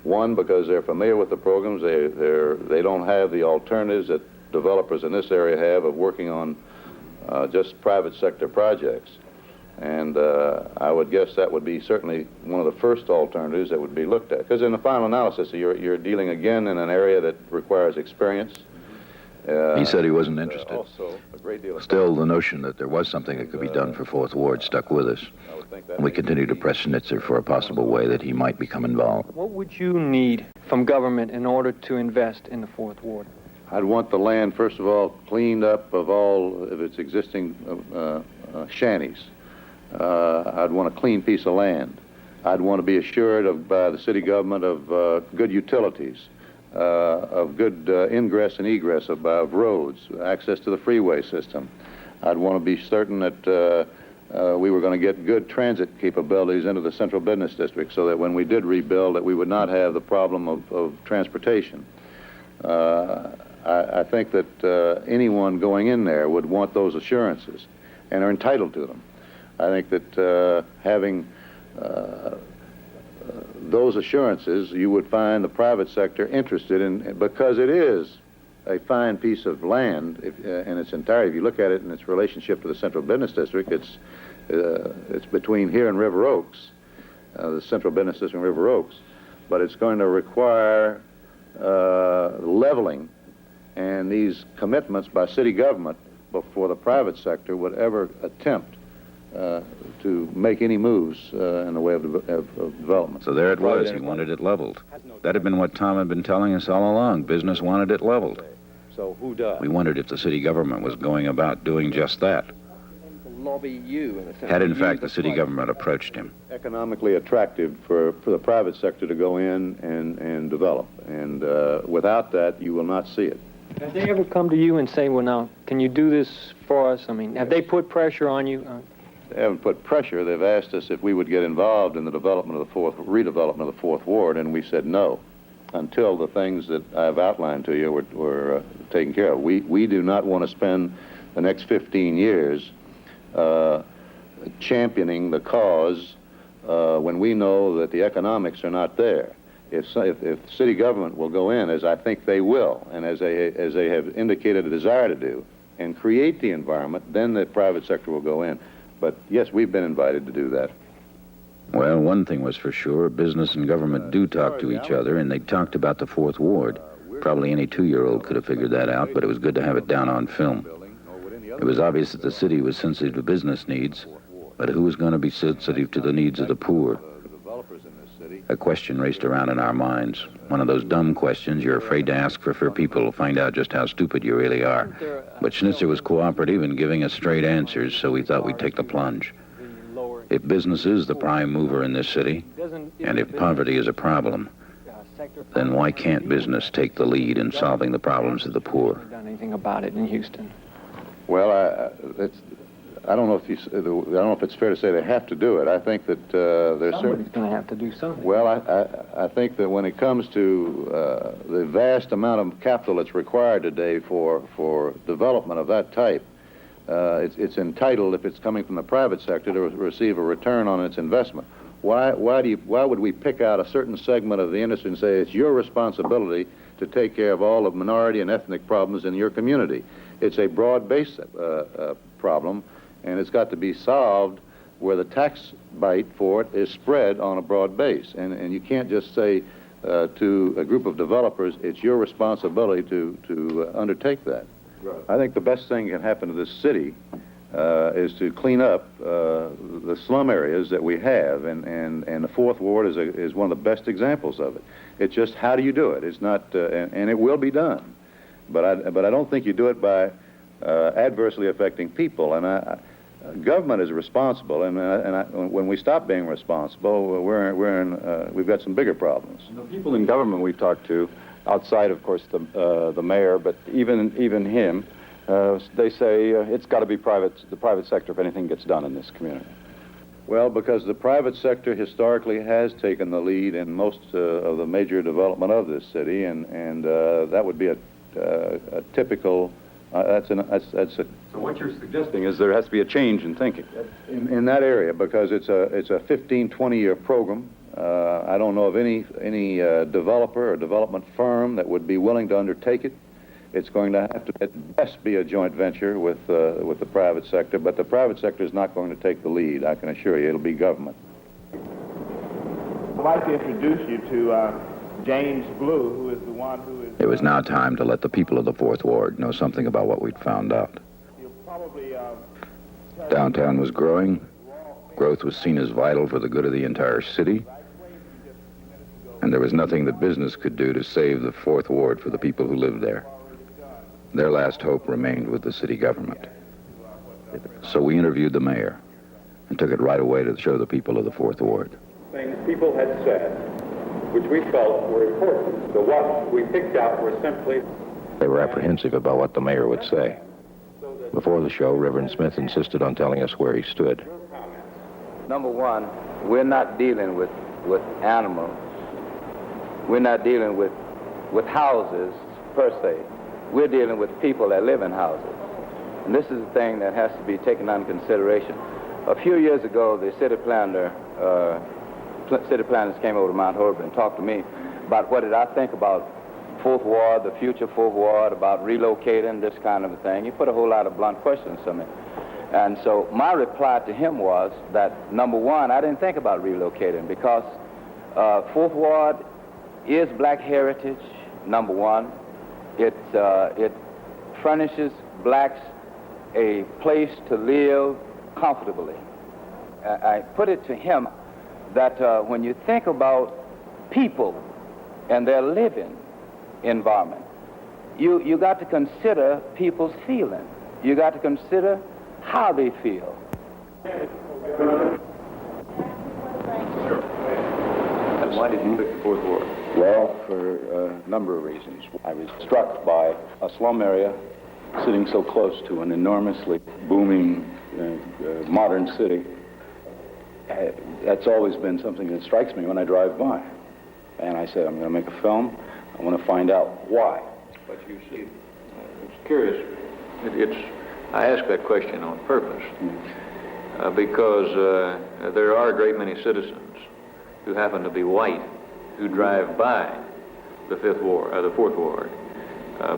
One, because they're familiar with the programs, they don't have the alternatives that developers in this area have of working on just private sector projects. And I would guess that would be certainly one of the first alternatives that would be looked at. Because in the final analysis, you're dealing again in an area that requires experience. He said he wasn't interested. Also, a great deal of Still, the notion that there was something that could be done for 4th Ward stuck with us. And we continued to press Schnitzer for a possible way that he might become involved. What would you need from government in order to invest in the 4th Ward? I'd want the land, first of all, cleaned up of all of its existing shanties. I'd want a clean piece of land. I'd want to be assured by the city government of good utilities, of good ingress and egress of roads, access to the freeway system. I'd want to be certain that we were going to get good transit capabilities into the central business district so that when we did rebuild that we would not have the problem of transportation. I think that anyone going in there would want those assurances and are entitled to them. I think that having those assurances, you would find the private sector interested in, because it is a fine piece of land in its entirety. If you look at it in its relationship to the Central Business District, it's between here and River Oaks, the Central Business District and River Oaks. But it's going to require leveling and these commitments by city government before the private sector would ever attempt to make any moves in the way of development. So there it was. He wanted it leveled. That had been what Tom had been telling us all along. Business wanted it leveled. So who does? We wondered if the city government was going about doing just that. Lobby you, in a sense. Had, in fact, the city government approached him. Economically attractive for the private sector to go in and develop. And without that, you will not see it. Have they ever come to you and say, well, now, can you do this for us? I mean, have they put pressure on you? They haven't put pressure. They've asked us if we would get involved in the redevelopment of the Fourth Ward, and we said no, until the things that I've outlined to you were taken care of. We do not want to spend the next 15 years championing the cause when we know that the economics are not there. If city government will go in, as I think they will, and as they have indicated a desire to do, and create the environment, then the private sector will go in. But yes, we've been invited to do that. Well, one thing was for sure, business and government do talk to each other, and they talked about the Fourth Ward. Probably any 2-year-old could have figured that out, but it was good to have it down on film. It was obvious that the city was sensitive to business needs, but who was going to be sensitive to the needs of the poor? A question raced around in our minds. One of those dumb questions you're afraid to ask for fear people will find out just how stupid you really are. But Schnitzer was cooperative in giving us straight answers, so we thought we'd take the plunge. If business is the prime mover in this city, and if poverty is a problem, then why can't business take the lead in solving the problems of the poor? Done anything about it in Houston? Well, I don't know if it's fair to say they have to do it. I think that there's Somebody's going to have to do something. Well, I think that when it comes to the vast amount of capital that's required today for development of that type, it's entitled, if it's coming from the private sector, to receive a return on its investment. Why would we pick out a certain segment of the industry and say it's your responsibility to take care of all the minority and ethnic problems in your community? It's a broad-based problem, and it's got to be solved where the tax bite for it is spread on a broad base. And you can't just say to a group of developers, it's your responsibility to undertake that. Right. I think the best thing that can happen to this city is to clean up the slum areas that we have, and the Fourth Ward is one of the best examples of it. It's just, how do you do it? It's not, and it will be done. But I don't think you do it by adversely affecting people. And government is responsible, and when we stop being responsible, we've got some bigger problems. The people in government we've talked to, outside, of course, the mayor, but even him, they say it's got to be the private sector if anything gets done in this community. Well, because the private sector historically has taken the lead in most of the major development of this city, and that would be a typical. So what you're suggesting is there has to be a change in thinking in that area, because it's a 15-20 year program. I don't know of any developer or development firm that would be willing to undertake it. It's going to have to at best be a joint venture with the private sector, but the private sector is not going to take the lead. I can assure you, it'll be government. I'd like to introduce you to James Blue, who is the one who is... It was now time to let the people of the Fourth Ward know something about what we'd found out. Downtown was growing. Growth was seen as vital for the good of the entire city. And there was nothing that business could do to save the Fourth Ward for the people who lived there. Their last hope remained with the city government. So we interviewed the mayor and took it right away to show the people of the Fourth Ward. Things people had said, which we felt were important. The ones we picked out were simply... They were apprehensive about what the mayor would say. Before the show, Reverend Smith insisted on telling us where he stood. Number one, we're not dealing with animals. We're not dealing with houses, per se. We're dealing with people that live in houses. And this is the thing that has to be taken under consideration. A few years ago, the city planners came over to Mount Holyoke and talked to me about what did I think about Fourth Ward, the future Fourth Ward, about relocating, this kind of a thing. He put a whole lot of blunt questions to me. And so my reply to him was that, number one, I didn't think about relocating because Fourth Ward is black heritage, number one. It furnishes blacks a place to live comfortably. I put it to him that when you think about people and their living environment, you got to consider people's feeling. You got to consider how they feel. Why did you pick the Fourth Ward? Well, for a number of reasons. I was struck by a slum area sitting so close to an enormously booming modern city. That's always been something that strikes me when I drive by. And I said, I'm going to make a film. I want to find out why. But you see, it's curious. I ask that question on purpose because there are a great many citizens who happen to be white who drive by the Fourth Ward,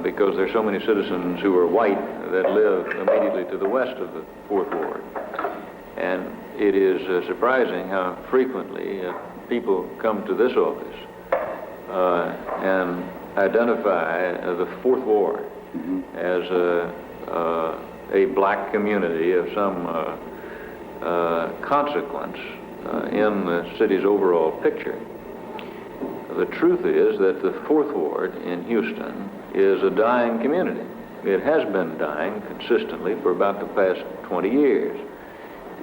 because there's so many citizens who are white that live immediately to the west of the Fourth Ward. And it is surprising how frequently people come to this office and identify the Fourth Ward as a black community of some consequence in the city's overall picture. The truth is that the Fourth Ward in Houston is a dying community. It has been dying consistently for about the past 20 years.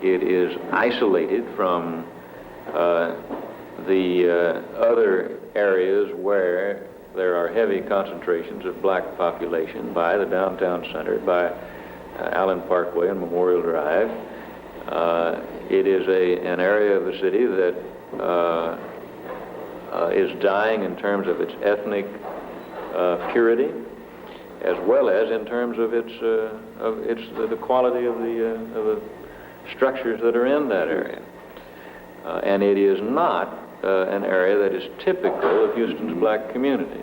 It is isolated from the other areas where there are heavy concentrations of black population by the downtown center, by Allen Parkway and Memorial Drive. It is an area of the city that is dying in terms of its ethnic purity, as well as in terms of the quality of the structures that are in that area. And it is not an area that is typical of Houston's black community.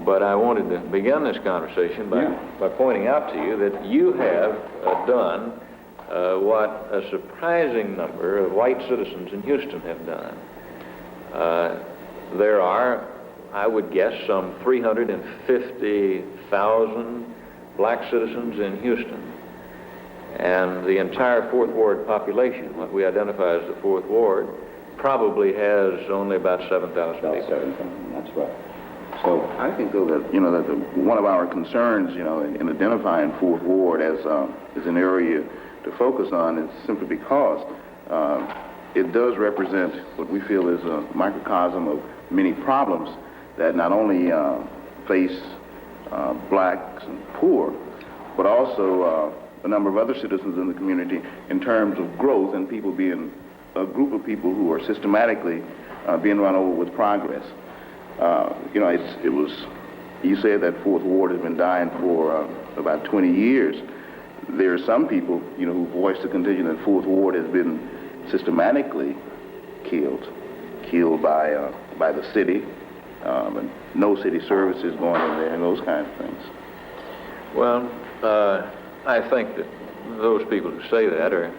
But I wanted to begin this conversation by pointing out to you that you have done what a surprising number of white citizens in Houston have done. There are, I would guess, some 350,000 black citizens in Houston. And the entire Fourth Ward population, what we identify as the Fourth Ward, probably has only about 7,000 people. 7,000, that's right. So I think, though, that, that one of our concerns, in identifying Fourth Ward as an area to focus on is simply because it does represent what we feel is a microcosm of many problems that not only face blacks and poor, but also a number of other citizens in the community in terms of growth and people being a group of people who are systematically being run over with progress. You said that Fourth Ward has been dying for about 20 years. There are some people, who voice the contention that Fourth Ward has been systematically killed by the city, and no city services going in there and those kind of things. Well, I think that those people who say that are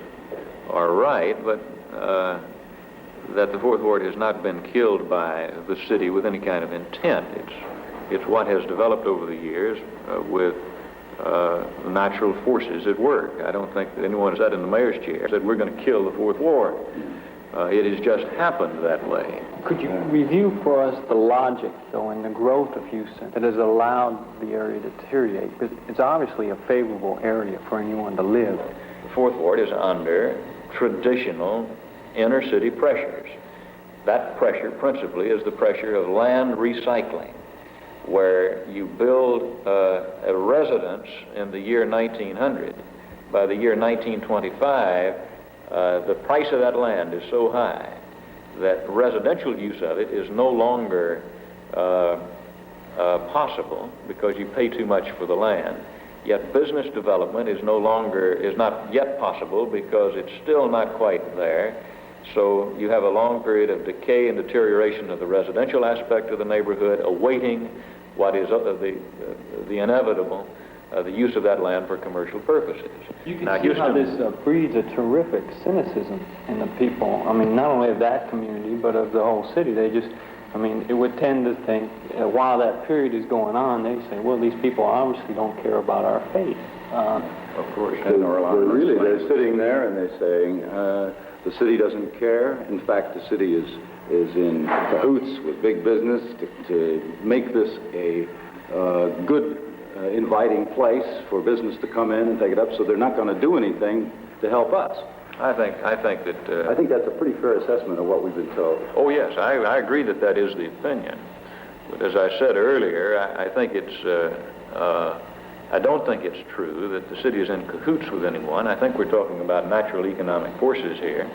right, but that the Fourth Ward has not been killed by the city with any kind of intent. It's what has developed over the years with natural forces at work. I don't think that anyone sat in the mayor's chair said we're going to kill the Fourth Ward. It has just happened that way. Could you review for us the logic, though, in the growth of Houston that has allowed the area to deteriorate? Because it's obviously a favorable area for anyone to live. The Fourth Ward is under traditional inner city pressures. That pressure principally is the pressure of land recycling, where you build a residence in the year 1900. By the year 1925, the price of that land is so high that residential use of it is no longer possible because you pay too much for the land. Yet business development is not yet possible because it's still not quite there. So you have a long period of decay and deterioration of the residential aspect of the neighborhood, awaiting what is the inevitable, the use of that land for commercial purposes. You can Now, see how this breeds a terrific cynicism in the people. I mean, not only of that community, but of the whole city. They just, I mean, it would tend to think, while that period is going on, they say, well, these people obviously don't care about our fate. Of course. They're sitting there and they're saying, the city doesn't care. In fact, the city is in cahoots with big business to make this a good, inviting place for business to come in and take it up, so they're not going to do anything to help us. I think that... I think that's a pretty fair assessment of what we've been told. Oh, yes, I agree that that is the opinion. But as I said earlier, I think it's... I don't think it's true that the city is in cahoots with anyone. I think we're talking about natural economic forces here.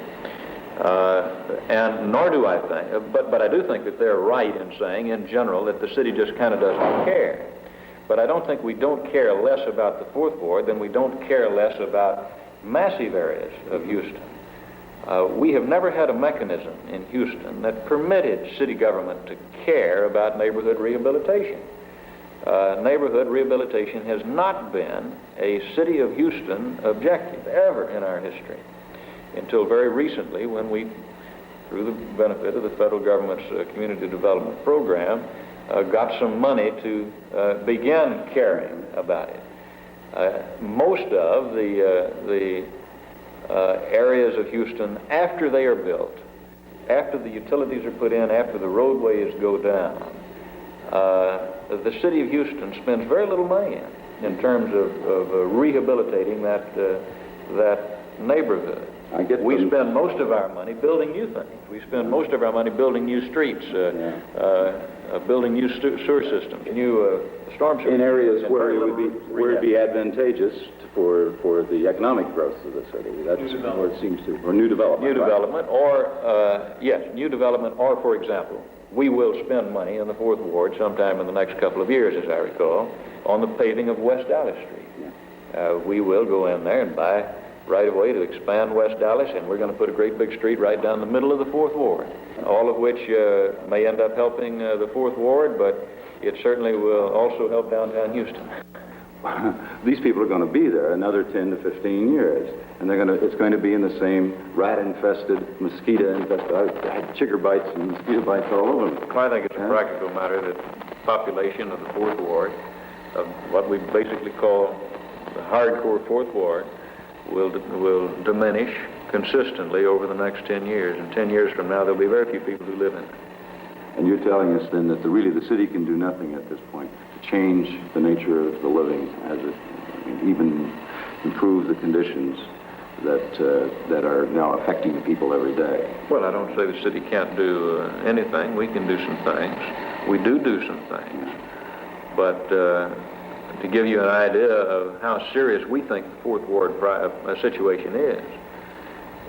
And nor do I think, but I do think that they're right in saying, in general, that the city just kind of doesn't care. But I don't think we don't care less about the Fourth Ward than we don't care less about massive areas of Houston. We have never had a mechanism in Houston that permitted city government to care about neighborhood rehabilitation. Neighborhood rehabilitation has not been a city of Houston objective ever in our history, until very recently when we, through the benefit of the federal government's community development program, got some money to begin caring about it. Most of the areas of Houston, after they are built, after the utilities are put in, after the roadways go down, the city of Houston spends very little money in terms of rehabilitating that neighborhood. We spend most of our money building new things. We spend most of our money building new streets, building new sewer systems, new storm sewers. In areas where it would be advantageous for the economic growth of the city. That's where it seems to, or new development. New development, or yes, new development, or for example, we will spend money in the Fourth Ward sometime in the next couple of years, as I recall, on the paving of West Dallas Street. We will go in there and buy right away to expand West Dallas, and we're going to put a great big street right down the middle of the Fourth Ward, all of which may end up helping the Fourth Ward, but it certainly will also help downtown Houston. These people are going to be there another 10 to 15 years, and it's going to be in the same rat-infested, mosquito-infested, I had chigger bites and mosquito bites all over them. I think it's a practical matter that population of the Fourth Ward, of what we basically call the hardcore Fourth Ward, will diminish consistently over the next 10 years. And 10 years from now, there'll be very few people who live in it. And you're telling us then that really the city can do nothing at this point to change the nature of the living, as it even improve the conditions that are now affecting the people every day. Well, I don't say the city can't do anything. We can do some things. We do some things. But to give you an idea of how serious we think the Fourth Ward situation is,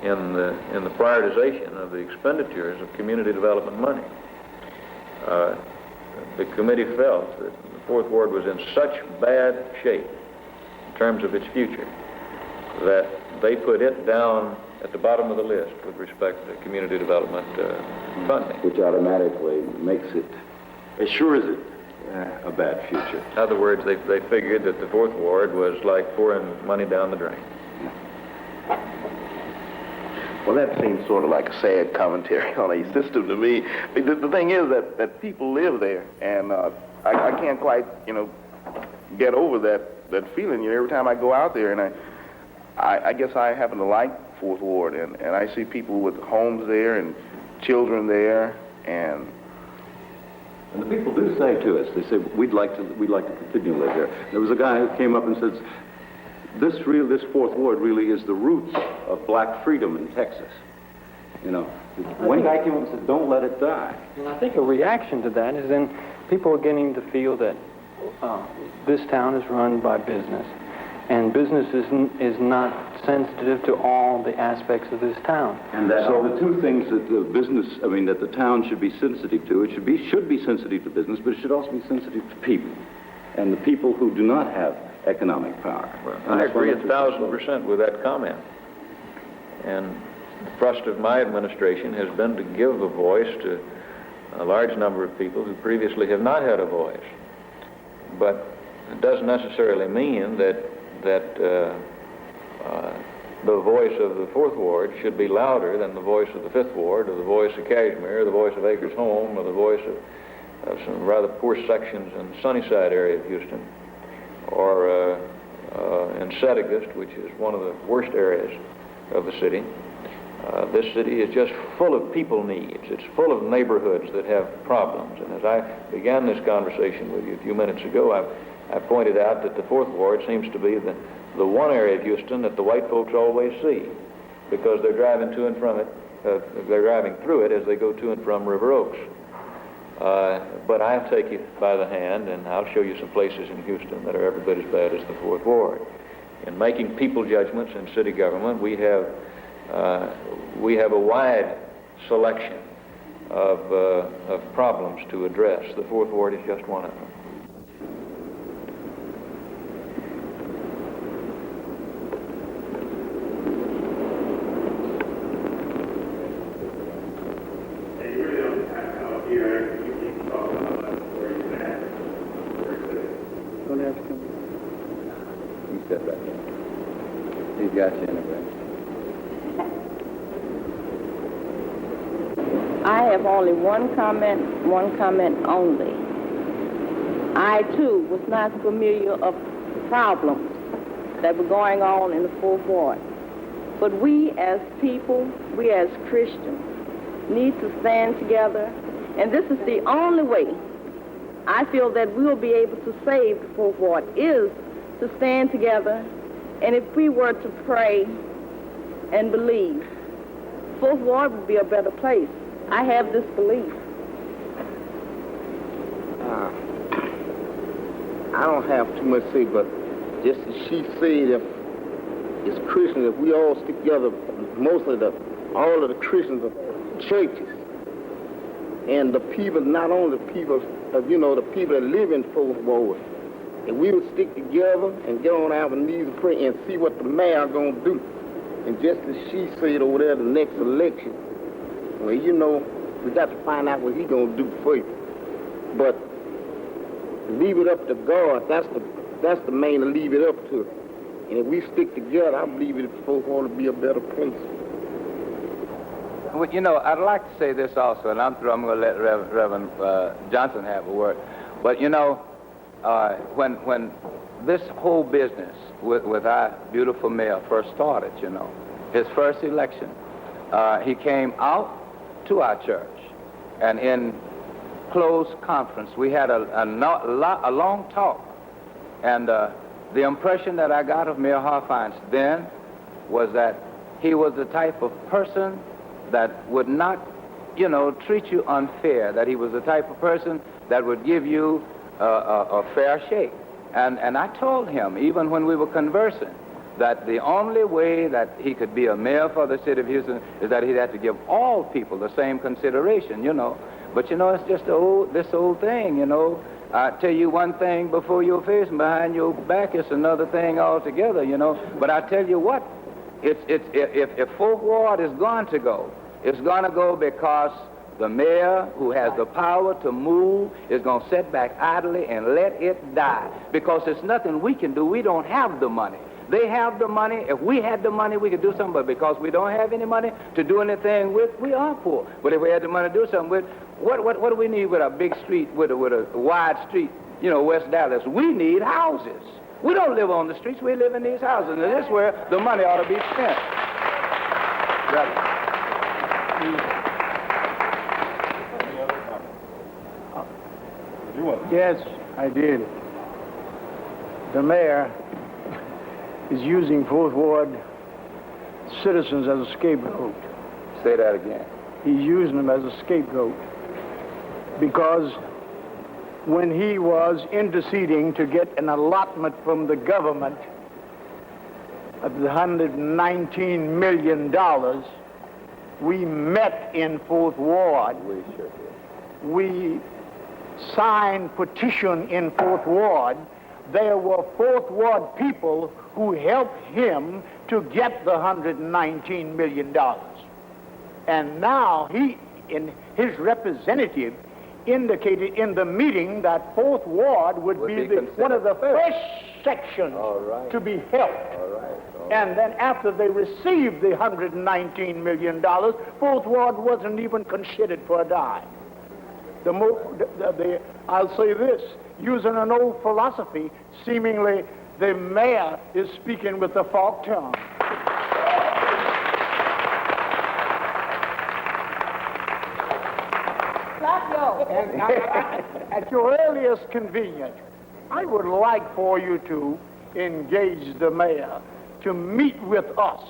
in the prioritization of the expenditures of community development money, the committee felt that the Fourth Ward was in such bad shape in terms of its future that they put it down at the bottom of the list with respect to community development funding. Which automatically makes it, assures it, a bad future. In other words, they figured that the Fourth Ward was like pouring money down the drain. Well, that seems sort of like a sad commentary on a system to me. The thing is that people live there, and I can't quite, get over that feeling. Every time I go out there, and I guess I happen to like Fourth Ward, and I see people with homes there and children there, and the people do say to us, they say, we'd like to continue to live there. There was a guy who came up and says, this Fourth Ward really is the roots of black freedom in Texas. One guy came up and said, don't let it die. And I think a reaction to that is then people are getting to feel that this town is run by business, and business is not sensitive to all the aspects of this town. And that so the two things that that the town should be sensitive to, it should be sensitive to business, but it should also be sensitive to people, and the people who do not have economic power. Well, I agree 1,000% with that comment. And The thrust of my administration has been to give a voice to a large number of people who previously have not had a voice. But it doesn't necessarily mean that the voice of the Fourth Ward should be louder than the voice of the Fifth Ward, or the voice of Kashmir, or the voice of Acres Home, or the voice of some rather poor sections in the Sunnyside area of Houston, or in Settegast, which is one of the worst areas of the city. This city is just full of people needs. It's full of neighborhoods that have problems. And as I began this conversation with you a few minutes ago, I pointed out that the Fourth Ward seems to be the one area of Houston that the white folks always see, because they're driving to and from it, they're driving through it as they go to and from River Oaks. But I'll take you by the hand, and I'll show you some places in Houston that are every bit as bad as the Fourth Ward. In making people judgments in city government, we have a wide selection of problems to address. The Fourth Ward is just one of them. He's got you anyway. I have only one comment only. I, too, was not familiar of problems that were going on in the Fourth Ward. But we as people, we as Christians, need to stand together. And this is the only way I feel that we'll be able to save the Fourth Ward, is to stand together. And if we were to pray and believe, Fourth Ward would be a better place. I have this belief. I don't have too much to say, but just as she said, if as Christians, if we all stick together, all of the Christians of churches, and the people, not only the people of, the people that live in Fourth Ward, if we would stick together and get on our knees and pray and see what the mayor going to do. And just as she said over there, the next election, well, we got to find out what he's going to do first. But leave it up to God. That's the main to leave it up to. And if we stick together, I believe it Fourth Ward will be a better place. Well, I'd like to say this also, and I'm through. I'm going to let Reverend Johnson have a word. But, when this whole business with our beautiful mayor first started, his first election, he came out to our church, and in closed conference, we had a long talk, and the impression that I got of Mayor Harfines then was that he was the type of person that would not, treat you unfair, that he was the type of person that would give you a fair shake. And I told him, even when we were conversing, that the only way that he could be a mayor for the city of Houston is that he'd have to give all people the same consideration, But, it's just this old thing, I tell you one thing before your face and behind your back, it's another thing altogether, But I tell you what, if Fourth Ward is going to go, it's going to go because the mayor, who has the power to move, is going to sit back idly and let it die. Because there's nothing we can do. We don't have the money. They have the money. If we had the money, we could do something. But because we don't have any money to do anything with, we are poor. But if we had the money to do something with, what do we need with a big street, with a wide street, West Dallas? We need houses. We don't live on the streets. We live in these houses. And this is where the money ought to be spent. Yes, I did. The mayor is using Fourth Ward citizens as a scapegoat. Say that again. He's using them as a scapegoat because when he was interceding to get an allotment from the government of the $119 million, we met in Fourth Ward. We sure did. We signed petition in Fourth Ward. There were Fourth Ward people who helped him to get the $119 million. And now he, in his representative, indicated in the meeting that Fourth Ward would be one of the first sections to be helped. And then after they received the $119 million, Fourth Ward wasn't even considered for a dime. I'll say this, using an old philosophy, seemingly the mayor is speaking with the forked tongue. And at your earliest convenience, I would like for you to engage the mayor to meet with us,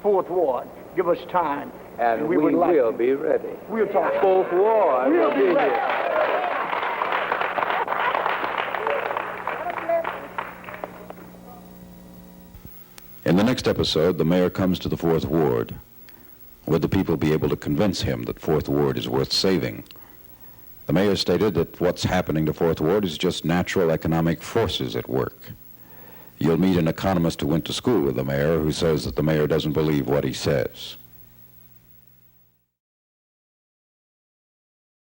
Fourth Ward. Give us time. And we will be ready. We'll talk. Fourth Ward We'll will be ready. here. In the next episode, the mayor comes to the Fourth Ward. Would the people be able to convince him that Fourth Ward is worth saving? The mayor stated that what's happening to Fourth Ward is just natural economic forces at work. You'll meet an economist who went to school with the mayor who says that the mayor doesn't believe what he says.